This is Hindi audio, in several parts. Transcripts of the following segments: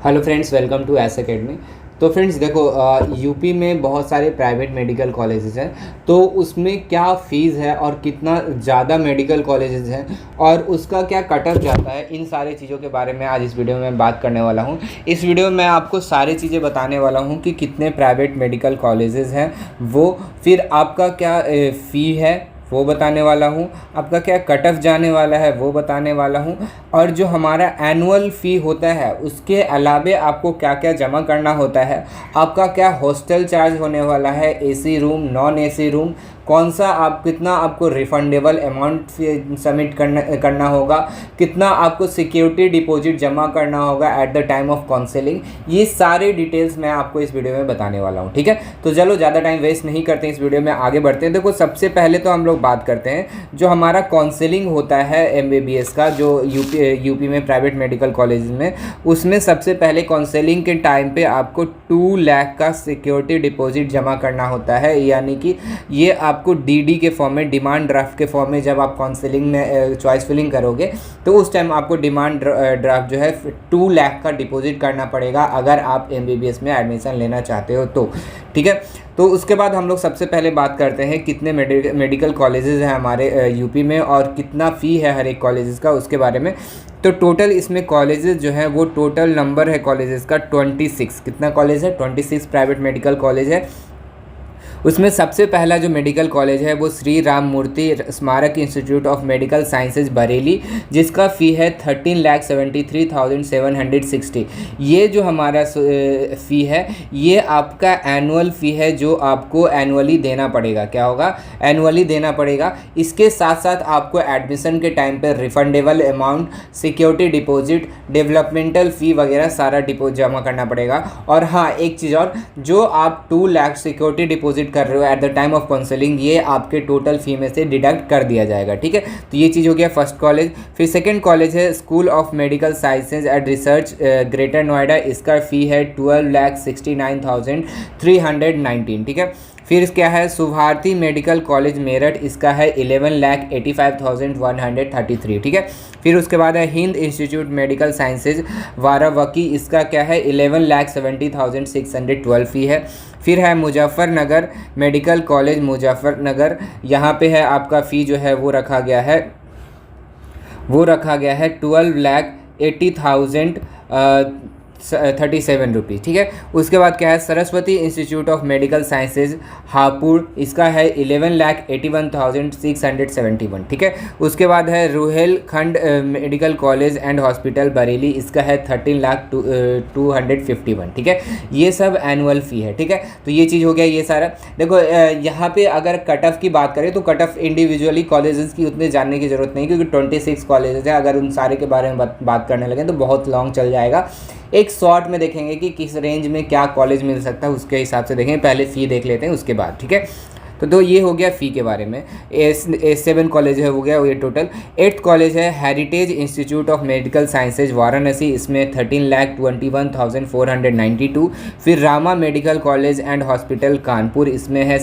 Hello friends, welcome to S academy. तो फ्रेंड्स देखो, यूपी में बहुत सारे प्राइवेट मेडिकल कॉलेजेस हैं। तो उसमें क्या फ़ीस है और कितना ज़्यादा मेडिकल कॉलेजेस हैं और उसका क्या कट ऑफ जाता है, इन सारी चीज़ों के बारे में आज इस वीडियो में बात करने वाला हूँ। इस वीडियो में मैं आपको सारी चीज़ें बताने वाला हूँ कि कितने प्राइवेट मेडिकल कॉलेजेस हैं, वो फिर आपका क्या फ़ी है वो बताने वाला हूँ, आपका क्या कट ऑफ जाने वाला है वो बताने वाला हूँ, और जो हमारा एनुअल फ़ी होता है उसके अलावे आपको क्या क्या जमा करना होता है, आपका क्या हॉस्टल चार्ज होने वाला है, AC room non AC room, कौन सा आप कितना आपको रिफंडेबल अमाउंट सबमिट करना होगा, कितना आपको सिक्योरिटी डिपॉजिट जमा करना होगा at the time of counselling, ये सारे डिटेल्स मैं आपको इस वीडियो में बताने वाला हूँ। ठीक है, तो चलो ज़्यादा टाइम वेस्ट नहीं करते, इस वीडियो में आगे बढ़ते हैं। देखो, सबसे पहले तो हम लोग बात करते हैं जो हमारा काउंसलिंग होता है एमबीबीएस का, जो यूपी में प्राइवेट मेडिकल कॉलेज में, उसमें सबसे पहले काउंसलिंग के टाइम पे आपको 2 लाख का सिक्योरिटी डिपॉजिट जमा करना होता है। यानी कि ये आपको डीडी के फॉर्म में, डिमांड ड्राफ्ट के फॉर्म में, जब आप काउंसलिंग में चॉइस फिलिंग करोगे तो उस टाइम आपको डिमांड ड्राफ्ट जो है 2 लाख का डिपॉजिट करना पड़ेगा अगर आप एमबीबीएस में एडमिशन लेना चाहते हो तो। ठीक है, तो उसके बाद हम लोग सबसे पहले बात करते हैं कितने मेडिकल कॉलेजेस हैं हमारे यूपी में और कितना फ़ी है हर एक कॉलेजेस का, उसके बारे में। तो टोटल इसमें कॉलेजेस जो है वो टोटल नंबर है कॉलेजेस का 26। कितना कॉलेज है? 26 प्राइवेट मेडिकल कॉलेज है। उसमें सबसे पहला जो मेडिकल कॉलेज है वो श्री राम मूर्ति स्मारक institute of medical sciences Bareilly, जिसका फ़ी है 13,73,760। ये जो हमारा फ़ी है ये आपका एनुअल फ़ी है जो आपको एनुअली देना पड़ेगा। क्या होगा? एनुअली देना पड़ेगा। इसके साथ साथ आपको एडमिशन के टाइम पर refundable amount, security deposit, developmental fee वगैरह सारा डिपॉजिट जमा करना पड़ेगा। और हाँ, एक चीज़ और, जो आप 2 लाख सिक्योरिटी डिपॉजिट कर रहे हो at the time of counselling, ये आपके टोटल फी में से डिडक्ट कर दिया जाएगा। ठीक है, तो ये चीज़ हो गया फर्स्ट कॉलेज। फिर सेकंड कॉलेज है school of medical sciences and research greater Noida, इसका फ़ी है 12,69,319। ठीक है, फिर क्या है सुभारती मेडिकल कॉलेज मेरठ, इसका है 11,85,133। ठीक है, फिर उसके बाद है हिंद इंस्टीट्यूट मेडिकल साइंसेज वारावकी, इसका क्या है 11,70,612 फ़ी है। फिर है मुजफ्फरनगर मेडिकल कॉलेज मुजफ्फरनगर, यहाँ पे है आपका फ़ी जो है वो रखा गया है 12,80,37 रुपीज़। ठीक है, उसके बाद क्या है Saraswati institute of medical sciences Hapur, इसका है 11,81,671। ठीक है, उसके बाद है Rohilkhand medical college and hospital Bareilly, इसका है 13,02,51। ठीक है, ये सब एनुअल फ़ी है। ठीक है, तो ये चीज़ हो गया ये सारा। देखो, यहाँ पे अगर कट ऑफ की बात करें तो कट ऑफ इंडिविजुअली कॉलेजेस की उतने जानने की ज़रूरत नहीं, क्योंकि 26 कॉलेजेस हैं। अगर उन सारे के बारे में बात करने लगे तो बहुत लॉन्ग चल जाएगा। एक शॉर्ट में देखेंगे कि किस रेंज में क्या कॉलेज मिल सकता है, उसके हिसाब से देखेंगे। पहले फ़ी देख लेते हैं उसके बाद। ठीक है, तो ये हो गया फ़ी के बारे में। 7 कॉलेज है हो गया ये टोटल। 8th कॉलेज है Heritage Institute of medical Sciences Varanasi, इसमें 13,21,492। फिर Rama medical college and hospital Kanpur, इसमें है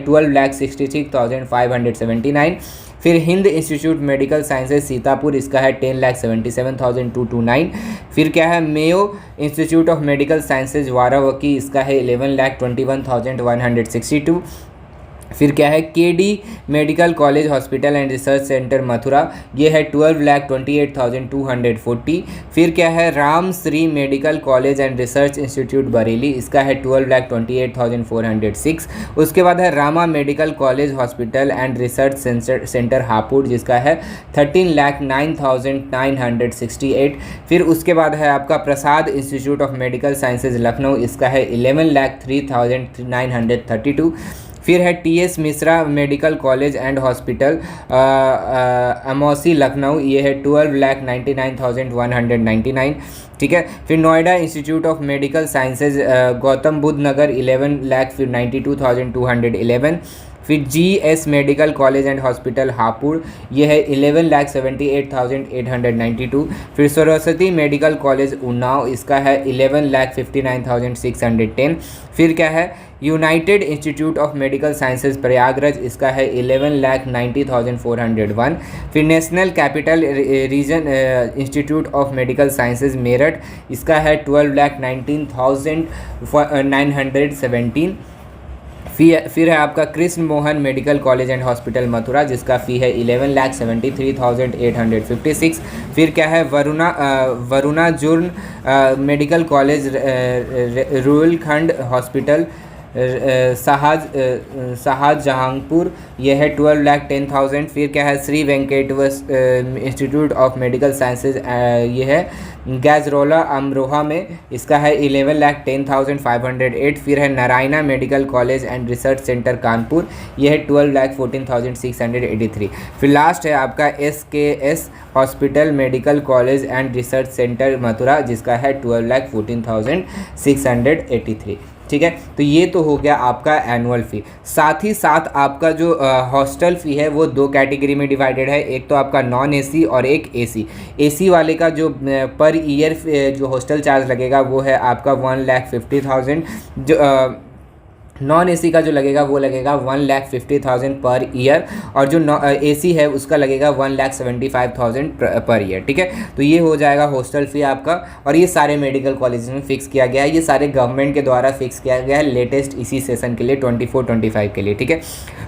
12,66,579। फिर Hind institute medical sciences Sitapur, इसका है 10,77,229। फिर क्या है Mayo Institute of medical Sciences वारावकी, इसका है 11,21,162। फिर क्या है KD medical college hospital and research centre Mathura, ये है 12,28,240। फिर क्या है Ram Shri medical college and research institute Bareilly, इसका है 12,28,406। उसके बाद है Rama medical college hospital and research centre Hapur, जिसका है 13,09,968। फिर उसके बाद है आपका Prasad institute of medical sciences Lucknow, इसका है 11,03,932। फिर है TS Mishra medical college and hospital Amausi Lucknow, ये है 12,99,199। ठीक है, फिर Noida institute of medical sciences Gautam Buddh Nagar 11,92,211। फिर GS medical college and hospital Hapur, ये है 11,78,892। फिर सरस्वती मेडिकल कॉलेज उन्नाव, इसका है 11,59,610। फिर क्या है United Institute of medical Sciences Prayagraj, इसका है 11,90,401। फिर National Capital Region Institute of medical Sciences Meerut, इसका है 12,19,917। फिर है आपका Krishna Mohan medical college and hospital Mathura, जिसका फ़ी है 11,73,856। फिर क्या है वरुणा जुर्न medical college Rohilkhand hospital Shahjahanpur, यह है 12,10,000। फिर क्या है Shri Venkateshwara institute of medical sciences, ये है गैजरोला अमरोहा में, इसका है 11,10,508। फिर है Narayana medical college and research centre Kanpur, यह है 12,14,683। फिर लास्ट है आपका SKS hospital medical college and research centre Mathura, जिसका है 12,14,683। ठीक है, तो ये तो हो गया आपका एनुअल फ़ी। साथ ही साथ आपका जो हॉस्टल फ़ी है वो दो कैटेगरी में डिवाइडेड है, एक तो आपका नॉन AC और एक AC। AC वाले का जो पर ईयर जो हॉस्टल चार्ज लगेगा वो है आपका 1,50,000। जो नॉन AC का जो लगेगा वो लगेगा 1,50,000 पर ईयर, और जो AC है उसका लगेगा 1,75,000 पर ईयर। ठीक है, तो ये हो जाएगा हॉस्टल फ़ी आपका, और ये सारे मेडिकल कॉलेज में फ़िक्स किया गया है, ये सारे गवर्नमेंट के द्वारा फिक्स किया गया है लेटेस्ट इसी सेशन के लिए 24-25 के लिए। ठीक है,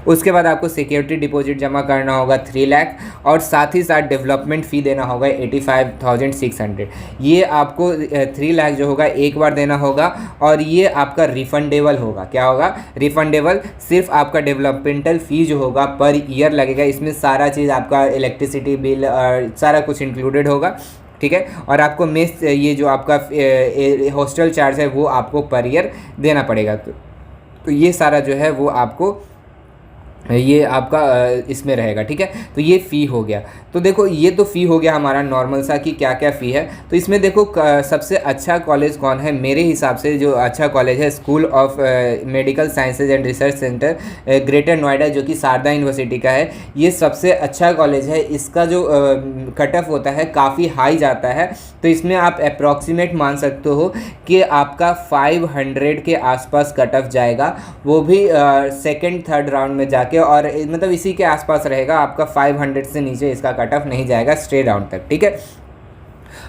उसके बाद आपको सिक्योरिटी डिपॉजिट जमा करना होगा 3 लाख, और साथ ही साथ डेवलपमेंट फ़ी देना होगा 85,600। ये आपको 3 लाख जो होगा एक बार देना होगा, और ये आपका रिफंडेबल होगा। क्या होगा? रिफंडेबल। सिर्फ आपका डेवलपमेंटल फ़ी जो होगा पर ईयर लगेगा, इसमें सारा चीज़ आपका इलेक्ट्रिसिटी बिल और सारा कुछ इंक्लूडेड होगा। ठीक है, और आपको मेस ये जो आपका हॉस्टल चार्ज है वो आपको पर ईयर देना पड़ेगा। तो ये सारा जो है वो आपको ये आपका इसमें रहेगा। ठीक है, तो ये फ़ी हो गया। तो देखो ये तो फ़ी हो गया हमारा नॉर्मल सा कि क्या क्या फ़ी है। तो इसमें देखो सबसे अच्छा कॉलेज कौन है मेरे हिसाब से, जो अच्छा कॉलेज है school of medical sciences and research centre greater Noida, जो कि शारदा यूनिवर्सिटी का है। ये सबसे अच्छा कॉलेज है। इसका जो कट ऑफ होता है काफ़ी हाई जाता है, तो इसमें आप अप्रॉक्सीमेट मान सकते हो कि आपका 500 के आसपास कट ऑफ जाएगा, वो भी सेकेंड थर्ड राउंड में जाके, और मतलब इसी के आसपास रहेगा। आपका 500 से नीचे इसका कट ऑफ नहीं जाएगा स्ट्रेट राउंड तक। ठीक है,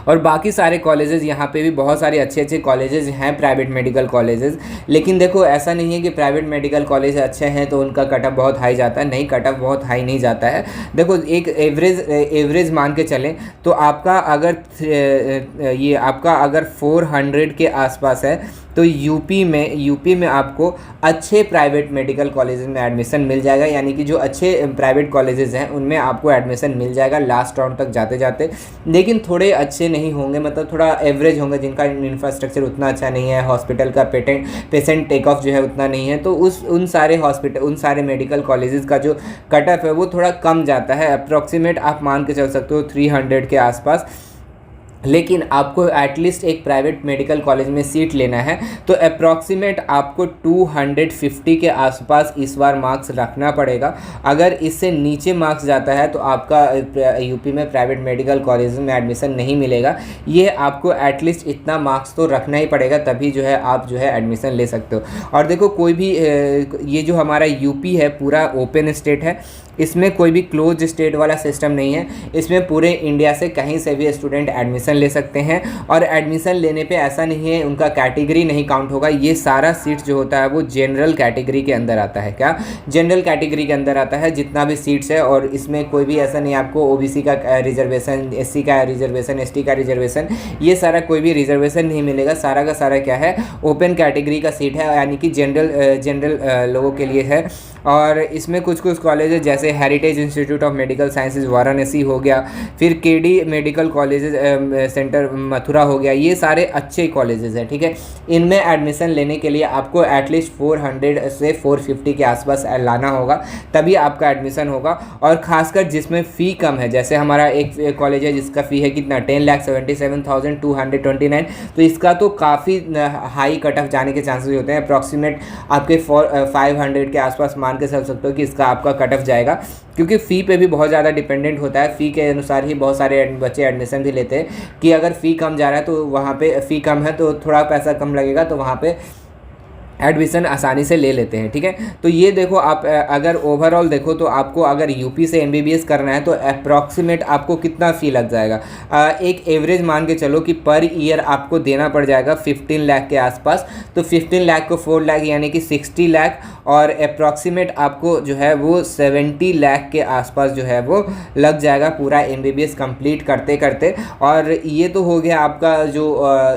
और बाकी सारे कॉलेजेस यहाँ पे भी बहुत सारे अच्छे अच्छे कॉलेजेस हैं, प्राइवेट मेडिकल कॉलेजेस। लेकिन देखो ऐसा नहीं है कि प्राइवेट मेडिकल कॉलेज अच्छे हैं तो उनका कट ऑफ बहुत हाई जाता है। नहीं, कट ऑफ बहुत हाई नहीं जाता है। देखो एक एवरेज मान के चलें तो आपका अगर 400 के आसपास है तो यूपी में आपको अच्छे प्राइवेट मेडिकल कॉलेजेस में एडमिशन मिल जाएगा। यानी कि जो अच्छे प्राइवेट कॉलेजेस हैं उनमें आपको एडमिशन मिल जाएगा लास्ट राउंड तक जाते जाते। लेकिन थोड़े अच्छे नहीं होंगे, मतलब थोड़ा एवरेज होंगे, जिनका इंफ्रास्ट्रक्चर उतना अच्छा नहीं है, हॉस्पिटल का पेशेंट टेक ऑफ जो है उतना नहीं है, तो उन सारे मेडिकल कॉलेजेस का जो कट ऑफ है वो थोड़ा कम जाता है। अप्रॉक्सीमेट आप मान के चल सकते हो 300 के आसपास। लेकिन आपको एटलीस्ट एक प्राइवेट मेडिकल कॉलेज में सीट लेना है तो अप्रॉक्सीमेट आपको 250 के आसपास इस बार मार्क्स रखना पड़ेगा। अगर इससे नीचे मार्क्स जाता है तो आपका यूपी में प्राइवेट मेडिकल कॉलेज में एडमिशन नहीं मिलेगा। ये आपको एटलीस्ट इतना मार्क्स तो रखना ही पड़ेगा, तभी जो है आप जो है एडमिशन ले सकते हो। और देखो कोई भी ये जो हमारा यूपी है पूरा ओपन स्टेट है, इसमें कोई भी क्लोज स्टेट वाला सिस्टम नहीं है। इसमें पूरे इंडिया से कहीं से भी स्टूडेंट एडमिशन ले सकते हैं, और एडमिशन लेने पे ऐसा नहीं है उनका कैटेगरी नहीं काउंट होगा। ये सारा सीट जो होता है वो जनरल कैटेगरी के अंदर आता है। क्या? जनरल कैटेगरी के अंदर आता है जितना भी सीट्स है, और इसमें कोई भी ऐसा नहीं आपको ओबीसी का रिजर्वेशन, एससी का रिजर्वेशन, एसटी का रिजर्वेशन, ये सारा कोई भी रिजर्वेशन नहीं मिलेगा। सारा का सारा क्या है, ओपन कैटेगरी का सीट है, यानी कि जनरल लोगों के लिए है। और इसमें कुछ कॉलेज है जैसे heritage Institute of medical Sciences Varanasi हो गया, फिर KD medical colleges centre Mathura हो गया। ये सारे अच्छे कॉलेजेस हैं। ठीक है, इनमें एडमिशन लेने के लिए आपको एटलीस्ट 400 से 450 के आसपास लाना होगा, तभी आपका एडमिशन होगा। और ख़ासकर जिसमें फ़ी कम है, जैसे हमारा एक कॉलेज है जिसका फ़ी है कितना 10,77,229, तो इसका तो काफ़ी हाई कट ऑफ जाने के चांसेस होते हैं। अप्रॉक्सीमेट आपके 500 के आसपास मान मान के चल सकते हो कि इसका आपका कट ऑफ जाएगा, क्योंकि फ़ी पे भी बहुत ज़्यादा डिपेंडेंट होता है। फ़ी के अनुसार ही बहुत सारे बच्चे एडमिशन भी लेते हैं कि अगर फ़ी कम जा रहा है तो वहाँ पे फ़ी कम है तो थोड़ा पैसा कम लगेगा, तो वहाँ पे एडमिशन आसानी से ले लेते हैं। ठीक है, तो ये देखो आप अगर ओवरऑल देखो तो आपको अगर यूपी से एमबीबीएस करना है तो अप्रॉक्सीमेट आपको कितना फ़ी लग जाएगा। एक एवरेज मान के चलो कि पर ईयर आपको देना पड़ जाएगा 15 लाख के आसपास। तो 15 लाख को 4 लाख यानी कि 60 लाख, और अप्रॉक्सीमेट आपको जो है वो 70 लाख के आसपास जो है वो लग जाएगा पूरा एमबीबीएस कंप्लीट करते करते। और ये तो हो गया आपका जो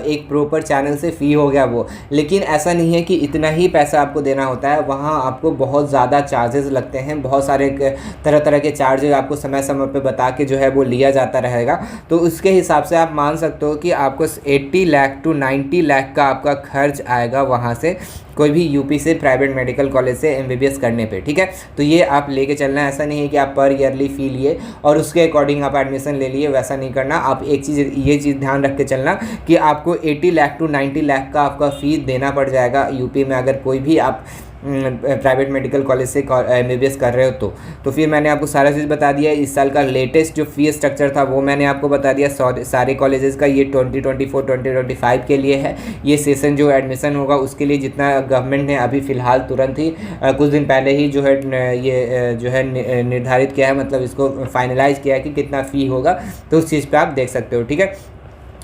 एक प्रॉपर चैनल से फ़ी हो गया वो, लेकिन ऐसा नहीं है कि इतना ही पैसा आपको देना होता है। वहाँ आपको बहुत ज़्यादा चार्जेस लगते हैं, बहुत सारे तरह तरह के चार्जेस आपको समय समय पे बता के जो है वो लिया जाता रहेगा। तो उसके हिसाब से आप मान सकते हो कि आपको 80 लाख टू 90 लाख का आपका खर्च आएगा वहाँ से कोई भी यूपी से प्राइवेट मेडिकल कॉलेज से एमबीबीएस करने पे। ठीक है, तो ये आप लेके चलना है। ऐसा नहीं है कि आप पर ईयरली फ़ी लिए और उसके अकॉर्डिंग आप एडमिशन ले लिए, वैसा नहीं करना। आप एक चीज़ ये चीज़ ध्यान रख के चलना कि आपको 80 लाख टू 90 लाख का आपका फ़ी देना पड़ जाएगा यूपी में, अगर कोई भी आप प्राइवेट मेडिकल कॉलेज से एमबीबीएस कर रहे हो तो फिर मैंने आपको सारा चीज़ बता दिया। इस साल का लेटेस्ट जो फी स्ट्रक्चर था वो मैंने आपको बता दिया सारे कॉलेजेस का। ये 2024-2025 के लिए है। ये सेशन जो एडमिशन होगा उसके लिए जितना गवर्नमेंट ने अभी फ़िलहाल तुरंत ही कुछ दिन पहले ही जो है ये जो है निर्धारित किया है, मतलब इसको फाइनलाइज़ किया है कि कितना फ़ी होगा। तो उस चीज़ पर आप देख सकते हो। ठीक है,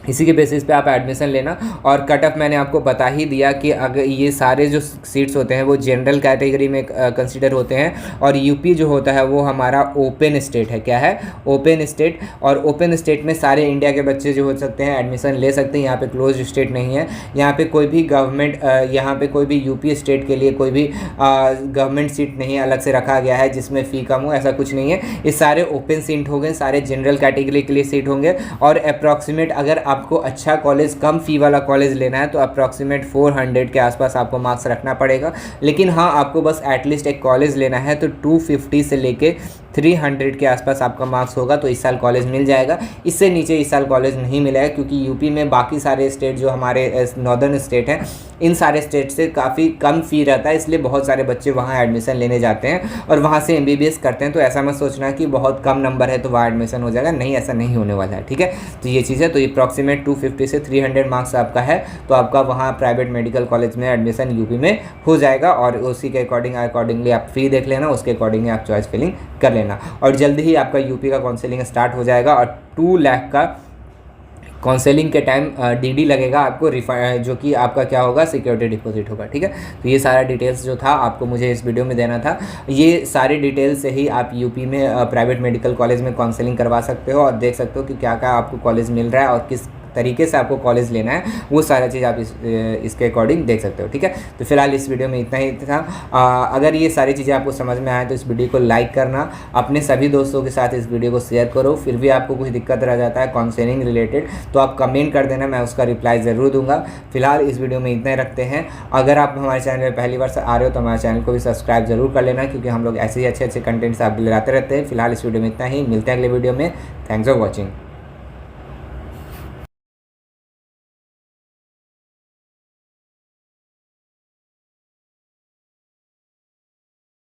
इसी के बेसिस पे आप एडमिशन लेना। और कट ऑफ मैंने आपको बता ही दिया कि अगर ये सारे जो सीट्स होते हैं वो जनरल कैटेगरी में कंसीडर होते हैं, और यूपी जो होता है वो हमारा ओपन स्टेट है। क्या है? Open state. और ओपन स्टेट में सारे इंडिया के बच्चे जो हो सकते हैं एडमिशन ले सकते हैं। यहाँ पे क्लोज स्टेट नहीं है। यहाँ पे कोई भी गवर्नमेंट यहाँ पे कोई भी यूपी स्टेट के लिए कोई भी गवर्नमेंट सीट नहीं अलग से रखा गया है जिसमें फ़ी कम हो, ऐसा कुछ नहीं है। ये सारे ओपन सीट होंगे, सारे जनरल कैटेगरी के लिए सीट होंगे। और अप्रॉक्सीमेट अगर आपको अच्छा कॉलेज, कम फ़ी वाला कॉलेज लेना है तो अप्रॉक्सीमेट 400 के आसपास आपको मार्क्स रखना पड़ेगा। लेकिन हाँ, आपको बस एटलीस्ट एक कॉलेज लेना है तो 250 से लेके 300 के आसपास आपका मार्क्स होगा तो इस साल कॉलेज मिल जाएगा। इससे नीचे इस साल कॉलेज नहीं मिलेगा, क्योंकि यूपी में बाकी सारे स्टेट जो हमारे नॉर्दर्न स्टेट हैं, इन सारे स्टेट से काफ़ी कम फ़ी रहता है, इसलिए बहुत सारे बच्चे वहाँ एडमिशन लेने जाते हैं और वहाँ से एमबीबीएस करते हैं। तो ऐसा मत सोचना कि बहुत कम नंबर है तो वहाँ एडमिशन हो जाएगा, नहीं, ऐसा नहीं होने वाला है। ठीक है, तो ये चीज़ है। तो अप्रॉक्सीमेट 250 से 300 मार्क्स आपका है तो आपका वहाँ प्राइवेट मेडिकल कॉलेज में एडमिशन यूपी में हो जाएगा। और उसी के अकॉर्डिंगली आप फ़ी देख लेना, उसके अकॉर्डिंगली आप चॉइस फिलिंग कर लेना। और जल्दी ही आपका यूपी का काउंसलिंग स्टार्ट हो जाएगा और 2 लाख का काउंसलिंग के टाइम डीडी लगेगा आपको, जो कि आपका क्या होगा, सिक्योरिटी डिपॉजिट होगा। ठीक है, तो ये सारा डिटेल्स जो था आपको मुझे इस वीडियो में देना था। ये सारी डिटेल्स से ही आप यूपी में प्राइवेट मेडिकल कॉलेज में काउंसलिंग करवा सकते हो और देख सकते हो कि क्या क्या आपको कॉलेज मिल रहा है और किस तरीके से आपको कॉलेज लेना है, वो सारा चीज़ आप इसके अकॉर्डिंग देख सकते हो। ठीक है, तो फिलहाल इस वीडियो में इतना ही था। अगर ये सारी चीज़ें आपको समझ में आए तो इस वीडियो को लाइक करना, अपने सभी दोस्तों के साथ इस वीडियो को शेयर करो। फिर भी आपको कुछ दिक्कत रह जाता है काउंसलिंग रिलेटेड तो आप कमेंट कर देना, मैं उसका रिप्लाई ज़रूर दूंगा। फिलहाल इस वीडियो में इतना ही रखते हैं। अगर आप हमारे चैनल पर पहली बार से आ रहे हो तो हमारे चैनल को भी सब्सक्राइब जरूर कर लेना, क्योंकि हम लोग ऐसे ही अच्छे अच्छे कंटेंट्स आप लाते रहते हैं। फिलहाल इस वीडियो में इतना ही, मिलते हैं अगले वीडियो में। Thanks for watching.